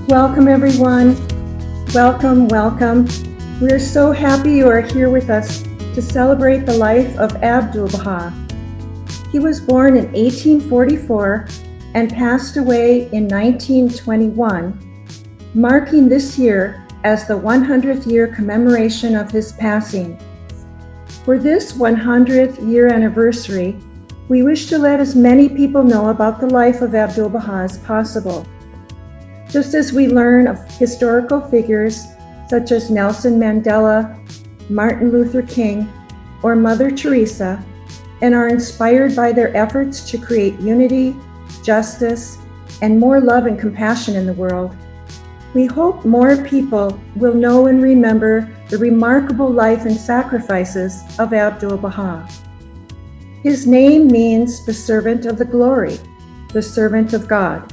Welcome, everyone. Welcome. We're so happy you are here with us to celebrate the life of Abdu'l-Bahá. He was born in 1844 and passed away in 1921, marking this year as the 100th year commemoration of his passing. For this 100th year anniversary, we wish to let as many people know about the life of Abdu'l-Bahá as possible. Just as we learn of historical figures such as Nelson Mandela, Martin Luther King, or Mother Teresa, and are inspired by their efforts to create unity, justice, and more love and compassion in the world, we hope more people will know and remember the remarkable life and sacrifices of Abdu'l-Bahá. His name means the servant of the glory, the servant of God.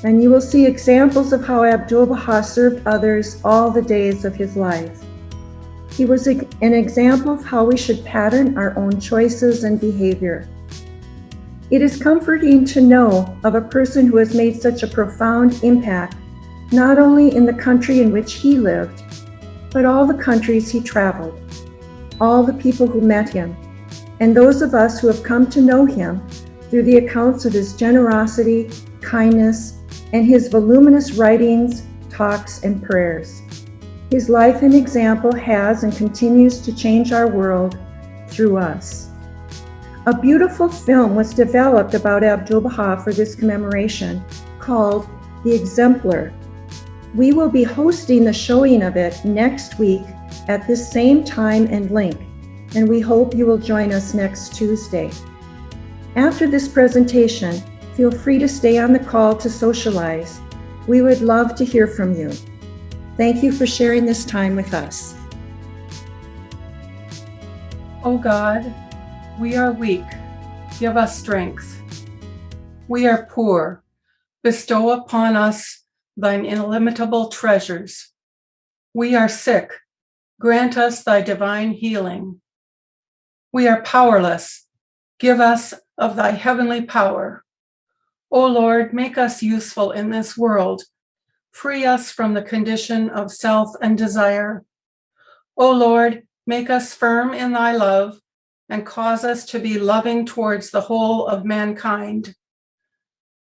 And you will see examples of how Abdu'l-Bahá served others all the days of his life. He was an example of how we should pattern our own choices and behavior. It is comforting to know of a person who has made such a profound impact, not only in the country in which he lived, but all the countries he traveled, all the people who met him, and those of us who have come to know him through the accounts of his generosity, kindness, and his voluminous writings, talks, and prayers. His life and example has and continues to change our world through us. A beautiful film was developed about Abdu'l-Bahá for this commemoration called The Exemplar. We will be hosting the showing of it next week at this same time and link, and we hope you will join us next Tuesday. After this presentation, feel free to stay on the call to socialize. We would love to hear from you. Thank you for sharing this time with us. O God, we are weak. Give us strength. We are poor. Bestow upon us thine illimitable treasures. We are sick. Grant us thy divine healing. We are powerless. Give us of thy heavenly power. O Lord, make us useful in this world. Free us from the condition of self and desire. O Lord, make us firm in thy love and cause us to be loving towards the whole of mankind.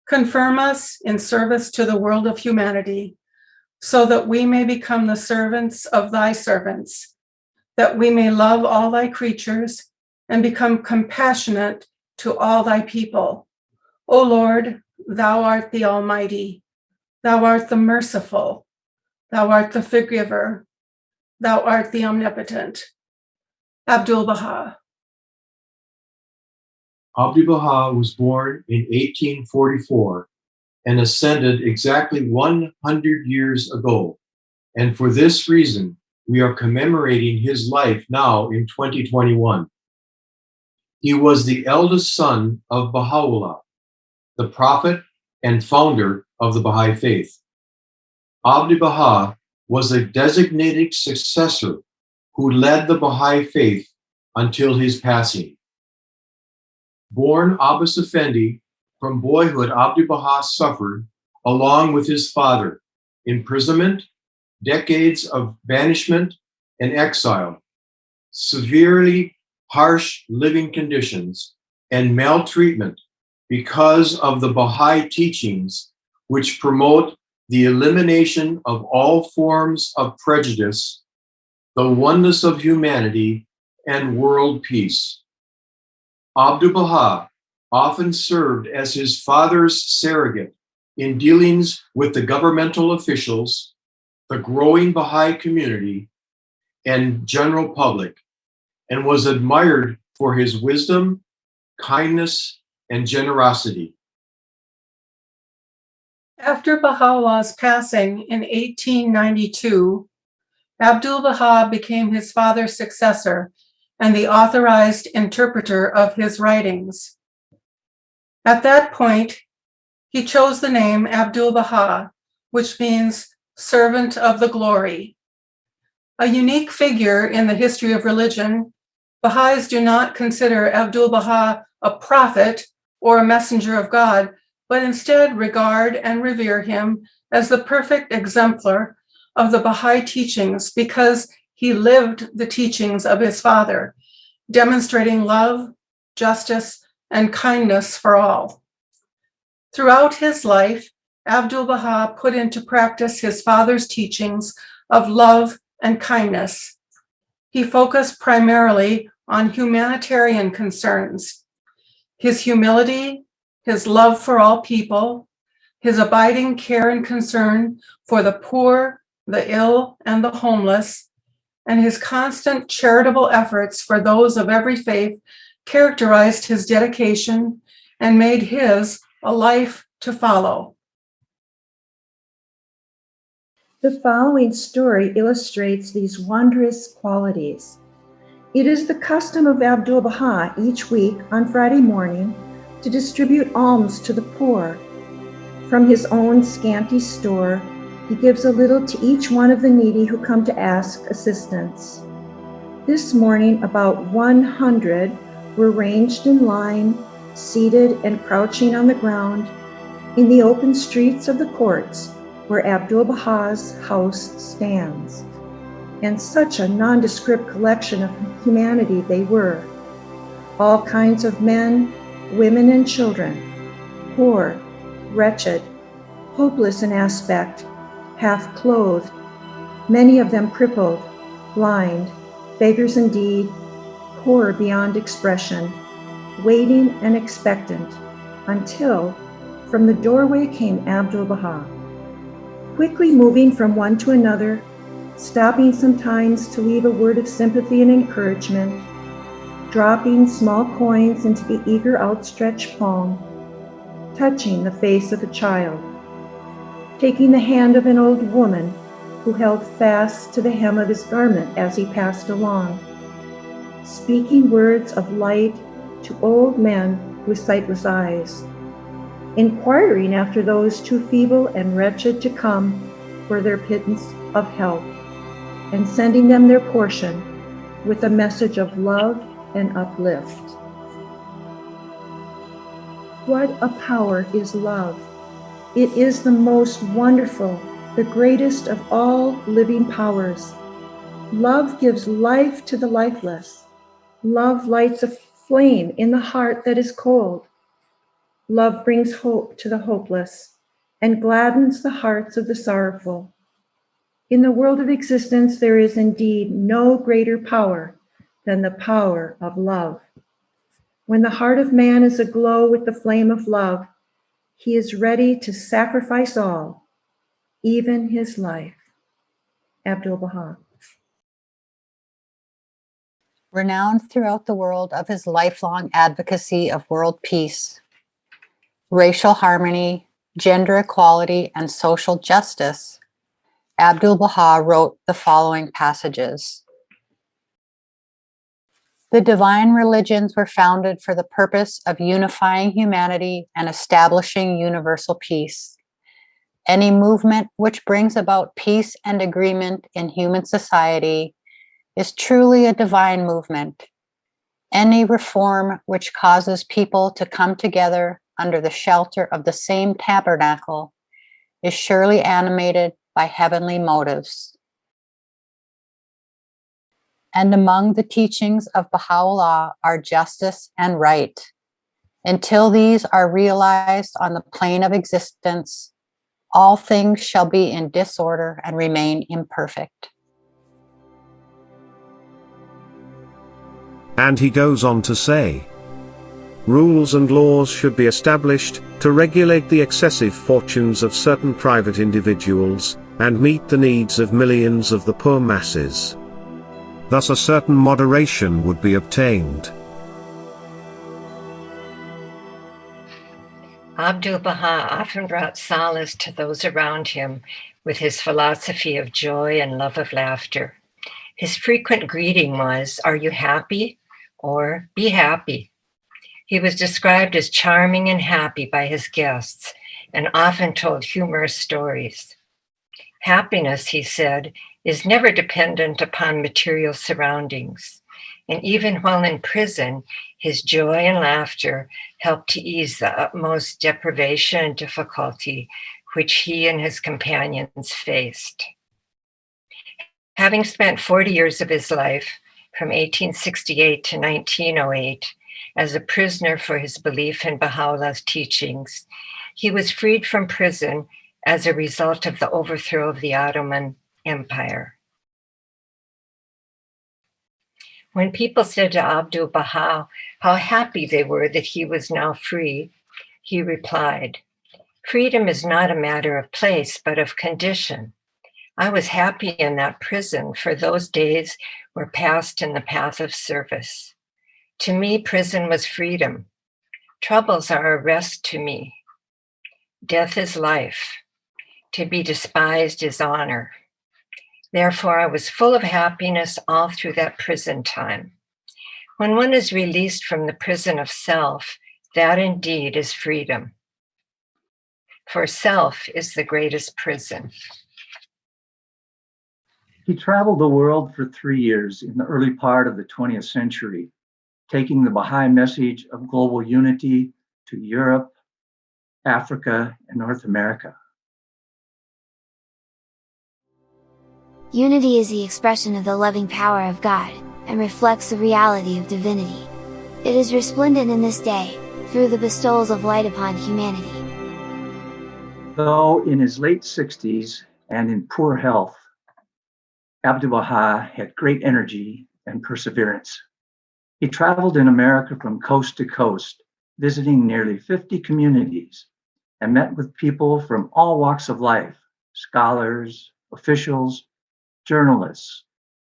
Confirm us in service to the world of humanity, so that we may become the servants of thy servants, that we may love all thy creatures and become compassionate to all thy people. O Lord, thou art the Almighty, thou art the merciful, thou art the forgiver, thou art the omnipotent. Abdu'l-Bahá. Abdu'l-Bahá was born in 1844 and ascended exactly 100 years ago. And for this reason, we are commemorating his life now in 2021. He was the eldest son of Bahá'u'lláh, the prophet and founder of the Bahá'í Faith. Abdu'l-Bahá was a designated successor who led the Bahá'í Faith until his passing. Born Abbas Effendi, from boyhood Abdu'l-Bahá suffered, along with his father, imprisonment, decades of banishment and exile, severely harsh living conditions, and maltreatment because of the Bahá'í teachings, which promote the elimination of all forms of prejudice, the oneness of humanity, and world peace. Abdu'l-Bahá often served as his father's surrogate in dealings with the governmental officials, the growing Bahá'í community, and general public, and was admired for his wisdom, kindness, and generosity. After Baha'u'llah's passing in 1892, Abdu'l-Bahá became his father's successor and the authorized interpreter of his writings. At that point, he chose the name Abdu'l-Bahá, which means servant of the glory. A unique figure in the history of religion, Baha'is do not consider Abdu'l-Bahá a prophet or a messenger of God, but instead regard and revere him as the perfect exemplar of the Baha'i teachings because he lived the teachings of his father, demonstrating love, justice, and kindness for all. Throughout his life, Abdu'l-Baha put into practice his father's teachings of love and kindness. He focused primarily on humanitarian concerns. His humility, his love for all people, his abiding care and concern for the poor, the ill, and the homeless, and his constant charitable efforts for those of every faith characterized his dedication and made his a life to follow. The following story illustrates these wondrous qualities. It is the custom of Abdu'l-Baha each week on Friday morning to distribute alms to the poor. From his own scanty store, he gives a little to each one of the needy who come to ask assistance. This morning, about 100 were ranged in line, seated and crouching on the ground in the open streets of the courts where Abdu'l-Baha's house stands. And such a nondescript collection of humanity they were. All kinds of men, women, and children, poor, wretched, hopeless in aspect, half-clothed, many of them crippled, blind, beggars indeed, poor beyond expression, waiting and expectant, until from the doorway came Abdu'l-Baha, quickly moving from one to another, stopping sometimes to leave a word of sympathy and encouragement, dropping small coins into the eager outstretched palm, touching the face of a child, taking the hand of an old woman who held fast to the hem of his garment as he passed along, speaking words of light to old men with sightless eyes, inquiring after those too feeble and wretched to come for their pittance of help, and sending them their portion with a message of love and uplift. What a power is love! It is the most wonderful, the greatest of all living powers. Love gives life to the lifeless. Love lights a flame in the heart that is cold. Love brings hope to the hopeless and gladdens the hearts of the sorrowful. In the world of existence, there is indeed no greater power than the power of love. When the heart of man is aglow with the flame of love, he is ready to sacrifice all, even his life. Abdu'l-Baha. Renowned throughout the world of his lifelong advocacy of world peace, racial harmony, gender equality, and social justice, Abdu'l-Baha wrote the following passages. The divine religions were founded for the purpose of unifying humanity and establishing universal peace. Any movement which brings about peace and agreement in human society is truly a divine movement. Any reform which causes people to come together under the shelter of the same tabernacle is surely animated by heavenly motives. And among the teachings of Bahá'u'lláh are justice and right. Until these are realized on the plane of existence, all things shall be in disorder and remain imperfect. And he goes on to say, rules and laws should be established to regulate the excessive fortunes of certain private individuals and meet the needs of millions of the poor masses. Thus a certain moderation would be obtained. Abdu'l-Baha often brought solace to those around him with his philosophy of joy and love of laughter. His frequent greeting was, "Are you happy?" or "Be happy." He was described as charming and happy by his guests and often told humorous stories. Happiness, he said, is never dependent upon material surroundings. and even while in prison, his joy and laughter helped to ease the utmost deprivation and difficulty which he and his companions faced. Having spent 40 years of his life, from 1868 to 1908, as a prisoner for his belief in Bahá'u'llah's teachings, he was freed from prison as a result of the overthrow of the Ottoman Empire. When people said to Abdu'l-Bahá how happy they were that he was now free, he replied, "Freedom is not a matter of place, but of condition. I was happy in that prison, for those days were passed in the path of service. To me, prison was freedom. Troubles are a rest to me. Death is life. To be despised is honor. Therefore, I was full of happiness all through that prison time. When one is released from the prison of self, that indeed is freedom. For self is the greatest prison." He traveled the world for 3 years in the early part of the 20th century, taking the Baha'i message of global unity to Europe, Africa, and North America. Unity is the expression of the loving power of God, and reflects the reality of divinity. It is resplendent in this day, through the bestowals of light upon humanity. Though in his late 60s and in poor health, Abdu'l-Bahá had great energy and perseverance. He traveled in America from coast to coast, visiting nearly 50 communities, and met with people from all walks of life, scholars, officials, journalists,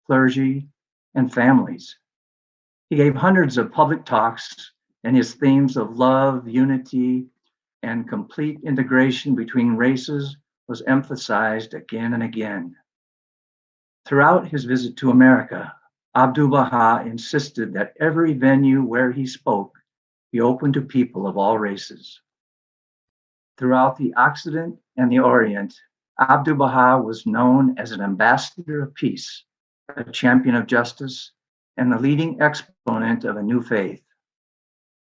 clergy, and families. He gave hundreds of public talks, and his themes of love, unity, and complete integration between races was emphasized again and again. Throughout his visit to America, Abdu'l-Bahá insisted that every venue where he spoke be open to people of all races. Throughout the Occident and the Orient, Abdu'l-Bahá was known as an ambassador of peace, a champion of justice, and the leading exponent of a new faith.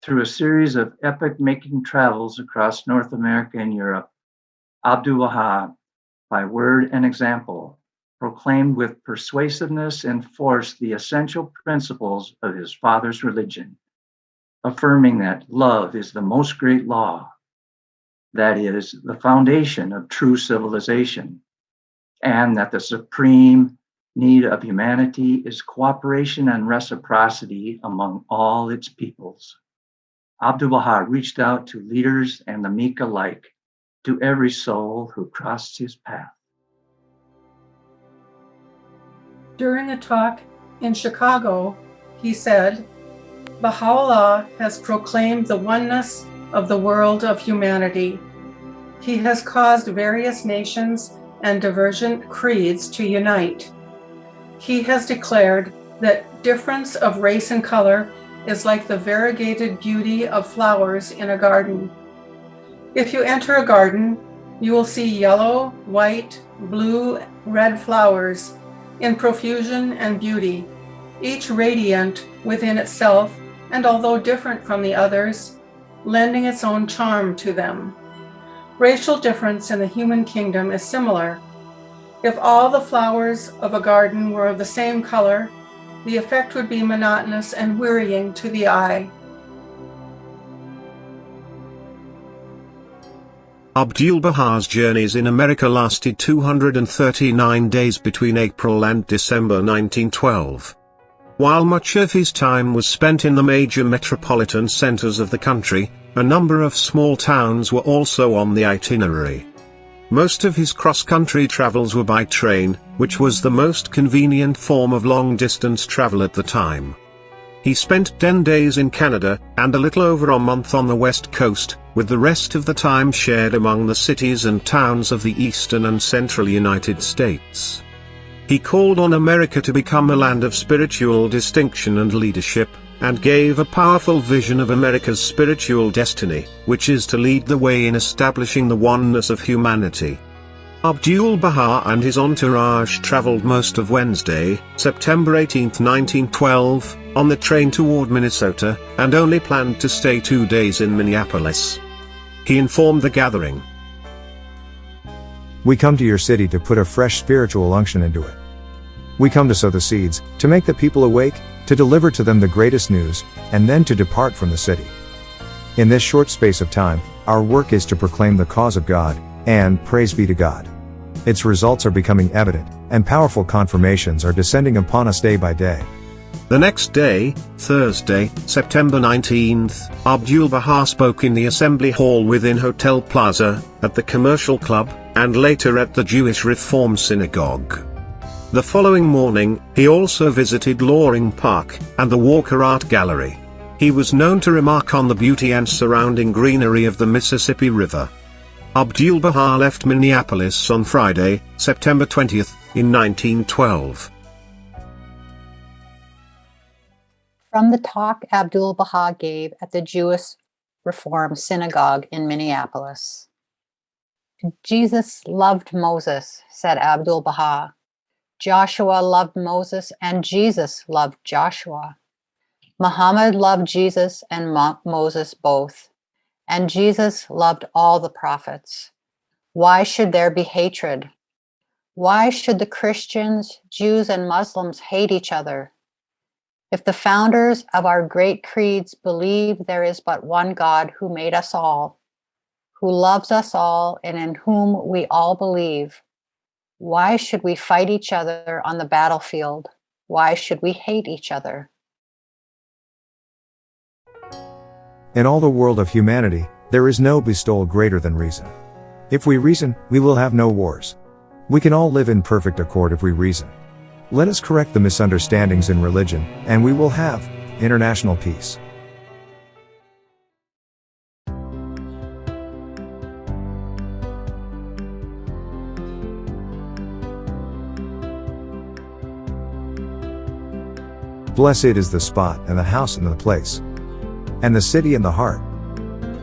Through a series of epoch-making travels across North America and Europe, Abdu'l-Bahá, by word and example, proclaimed with persuasiveness and force the essential principles of his father's religion, affirming that love is the most great law, that is, the foundation of true civilization, and that the supreme need of humanity is cooperation and reciprocity among all its peoples. Abdu'l-Bahá reached out to leaders and the meek alike, to every soul who crossed his path. During a talk in Chicago, he said, "Bahá'u'lláh has proclaimed the oneness of the world of humanity. He has caused various nations and divergent creeds to unite. He has declared that difference of race and color is like the variegated beauty of flowers in a garden. If you enter a garden, you will see yellow, white, blue, red flowers in profusion and beauty, each radiant within itself, and although different from the others, lending its own charm to them. Racial difference in the human kingdom is similar. If all the flowers of a garden were of the same color, the effect would be monotonous and wearying to the eye." Abdu'l-Bahá's journeys in America lasted 239 days between April and December 1912. While much of his time was spent in the major metropolitan centers of the country, a number of small towns were also on the itinerary. Most of his cross-country travels were by train, which was the most convenient form of long-distance travel at the time. He spent 10 days in Canada, and a little over a month on the West Coast, with the rest of the time shared among the cities and towns of the eastern and central United States. He called on America to become a land of spiritual distinction and leadership, and gave a powerful vision of America's spiritual destiny, which is to lead the way in establishing the oneness of humanity. Abdu'l-Bahá and his entourage traveled most of Wednesday, September 18, 1912, on the train toward Minnesota, and only planned to stay 2 days in Minneapolis. He informed the gathering, "We come to your city to put a fresh spiritual unction into it. We come to sow the seeds, to make the people awake, to deliver to them the greatest news, and then to depart from the city. In this short space of time, our work is to proclaim the cause of God, and, praise be to God, its results are becoming evident, and powerful confirmations are descending upon us day by day." The next day, Thursday, September 19th, Abdu'l-Bahá spoke in the Assembly Hall within Hotel Plaza, at the Commercial Club, and later at the Jewish Reform Synagogue. The following morning, he also visited Loring Park, and the Walker Art Gallery. He was known to remark on the beauty and surrounding greenery of the Mississippi River. Abdu'l-Bahá left Minneapolis on Friday, September 20th, in 1912. From the talk Abdu'l-Bahá gave at the Jewish Reform Synagogue in Minneapolis. "Jesus loved Moses," said Abdu'l-Bahá. "Joshua loved Moses and Jesus loved Joshua. Muhammad loved Jesus and Moses both, and Jesus loved all the prophets. Why should there be hatred? Why should the Christians, Jews, and Muslims hate each other? If the founders of our great creeds believe there is but one God who made us all, who loves us all, and in whom we all believe, why should we fight each other on the battlefield? Why should we hate each other?" In all the world of humanity, there is no bestowal greater than reason. If we reason, we will have no wars. We can all live in perfect accord if we reason. Let us correct the misunderstandings in religion, and we will have international peace. Blessed is the spot, and the house, and the place, and the city, and the heart,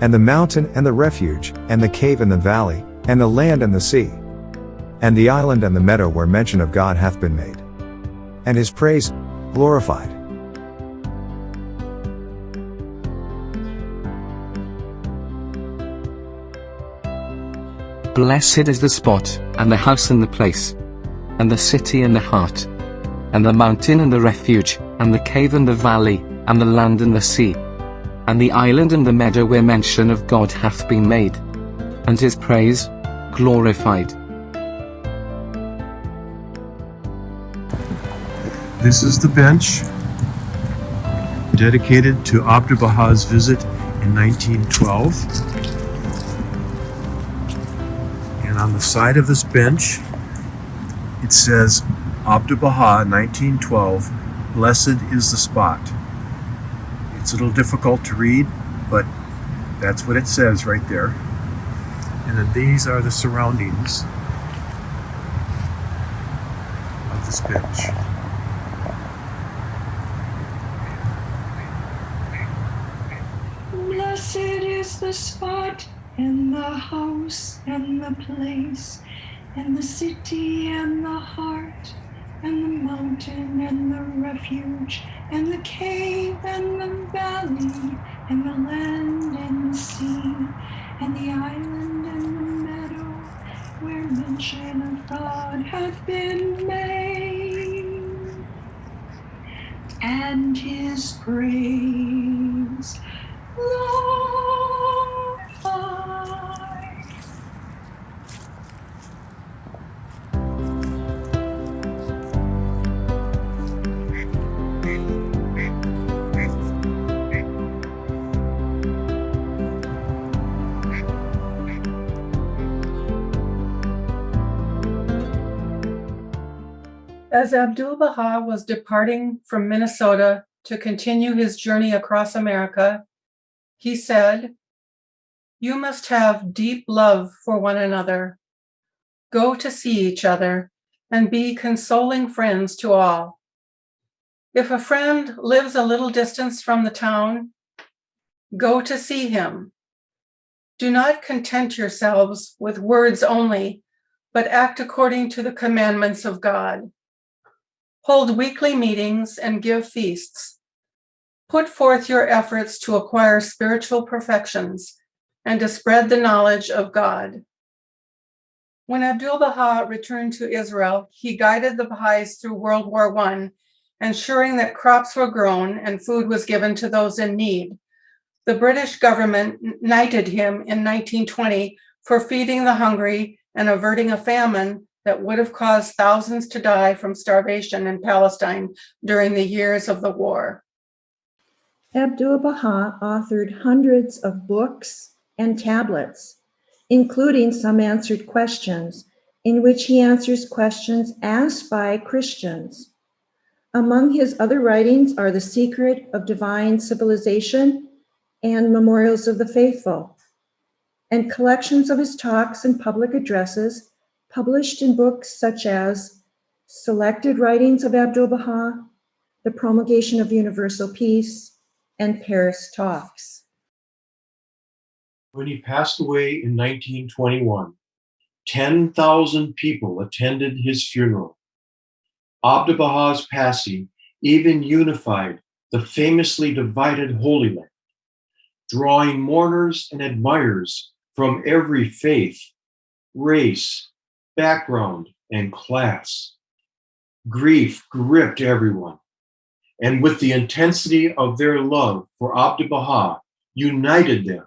and the mountain, and the refuge, and the cave, and the valley, and the land, and the sea, and the island, and the meadow where mention of God hath been made, and his praise glorified. Blessed is the spot, and the house, and the place, and the city, and the heart, and the mountain, and the refuge, and the cave, and the valley, and the land, and the sea, and the island, and the meadow where mention of God hath been made, and his praise glorified. This is the bench dedicated to Abdu'l-Bahá's visit in 1912. And on the side of this bench, it says, Abdu'l-Bahá, 1912, blessed is the spot. It's a little difficult to read, but that's what it says right there. And then these are the surroundings of this bench. Blessed is the spot, and the house, and the place, and the city, and the heart, and the mountain, and the refuge, and the cave, and the valley, and the land, and the sea, and the island, and the meadow, where mention of God hath been made, and his praise glorified. As Abdu'l-Bahá was departing from Minnesota to continue his journey across America, he said, "You must have deep love for one another. Go to see each other and be consoling friends to all. If a friend lives a little distance from the town, go to see him. Do not content yourselves with words only, but act according to the commandments of God. Hold weekly meetings and give feasts. Put forth your efforts to acquire spiritual perfections and to spread the knowledge of God. When Abdu'l-Bahá returned to Israel, he guided the Bahá'ís through World War I, ensuring that crops were grown and food was given to those in need. The British government knighted him in 1920 for feeding the hungry and averting a famine that would have caused thousands to die from starvation in Palestine during the years of the war. Abdu'l-Bahá authored hundreds of books and tablets, including some answered questions, in which he answers questions asked by Christians. Among his other writings are The Secret of Divine Civilization and Memorials of the Faithful, and collections of his talks and public addresses published in books such as Selected Writings of Abdu'l-Bahá, The Promulgation of Universal Peace, and Paris Talks. When he passed away in 1921, 10,000 people attended his funeral. Abdu'l-Bahá's passing even unified the famously divided Holy Land, drawing mourners and admirers from every faith, race, background, and class. Grief gripped everyone, and with the intensity of their love for Abdu'l-Bahá, united them.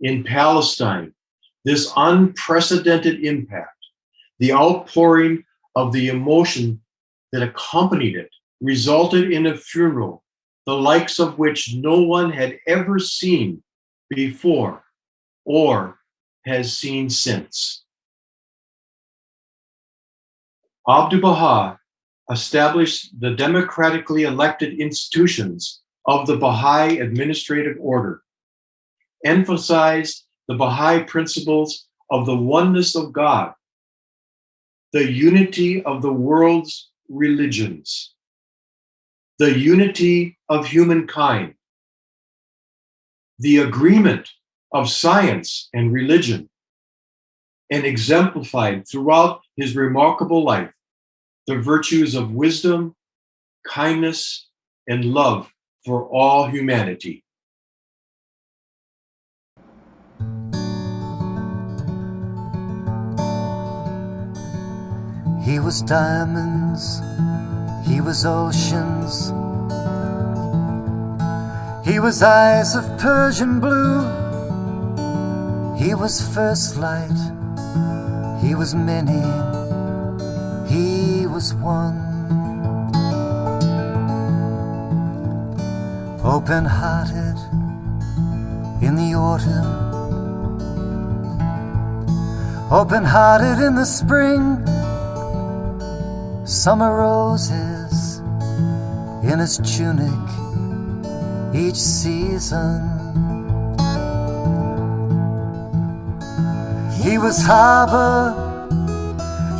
In Palestine, this unprecedented impact, the outpouring of the emotion that accompanied it, resulted in a funeral, the likes of which no one had ever seen before or has seen since. Abdu'l-Bahá established the democratically elected institutions of the Bahá'í administrative order, emphasized the Bahá'í principles of the oneness of God, the unity of the world's religions, the unity of humankind, the agreement of science and religion, and exemplified throughout his remarkable life the virtues of wisdom, kindness, and love for all humanity. He was diamonds, he was oceans, he was eyes of Persian blue, he was first light, he was many, he was one. Open-hearted in the autumn, open-hearted in the spring, summer roses in his tunic each season. He was harbor,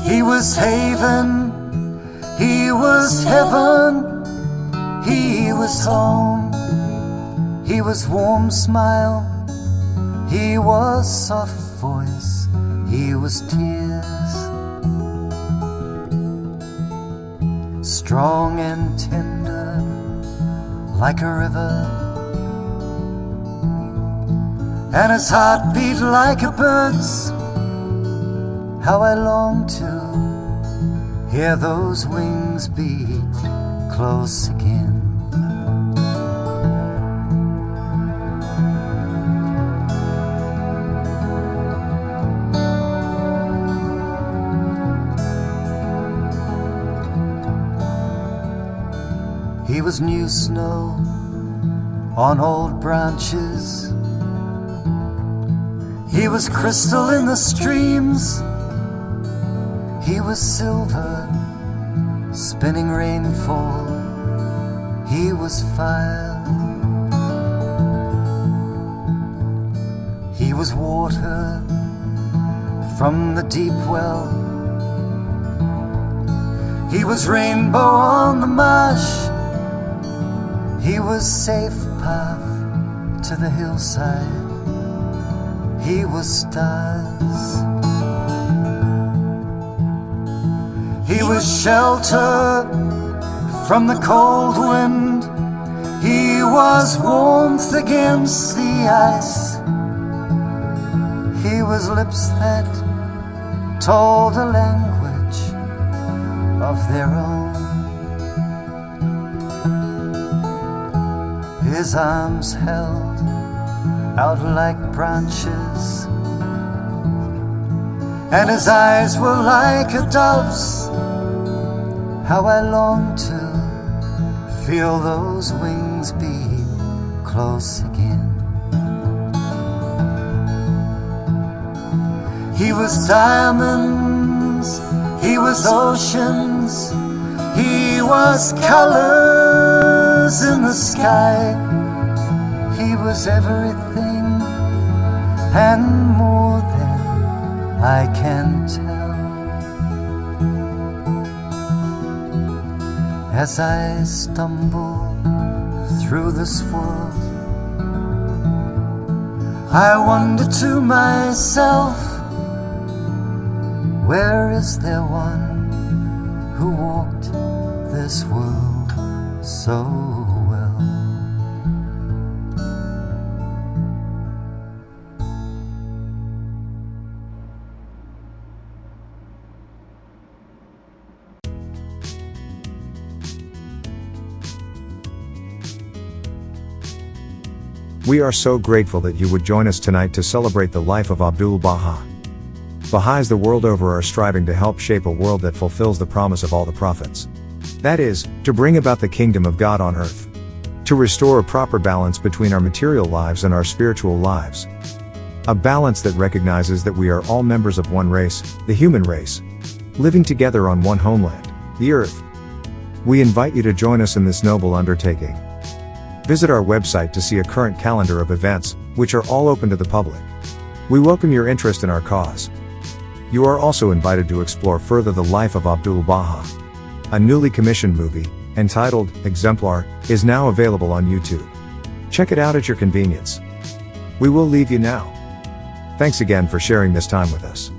he was haven, he was heaven, he was home, he was warm smile, he was soft voice, he was tears. Strong and tender like a river, and his heart beat like a bird's. How I long to hear those wings beat close again. He was new snow on old branches, he was crystal in the streams, he was silver spinning rainfall, he was fire, he was water from the deep well, he was rainbow on the marsh, he was safe path to the hillside, he was stars. He was shelter from the cold wind. He was warmth against the ice. He was lips that told a language of their own. His arms held out like branches, and his eyes were like a dove's. How I long to feel those wings beat close again. He was diamonds, he was oceans, he was colors in the sky. He was everything and more than I can tell. As I stumble through this world, I wonder to myself, where is there one who walked this world so well? We are so grateful that you would join us tonight to celebrate the life of Abdu'l-Baha. Baha'is the world over are striving to help shape a world that fulfills the promise of all the prophets. That is, to bring about the kingdom of God on earth. To restore a proper balance between our material lives and our spiritual lives. A balance that recognizes that we are all members of one race, the human race. Living together on one homeland, the earth. We invite you to join us in this noble undertaking. Visit our website to see a current calendar of events, which are all open to the public. We welcome your interest in our cause. You are also invited to explore further the life of Abdu'l-Baha. A newly commissioned movie, entitled Exemplar, is now available on YouTube. Check it out at your convenience. We will leave you now. Thanks again for sharing this time with us.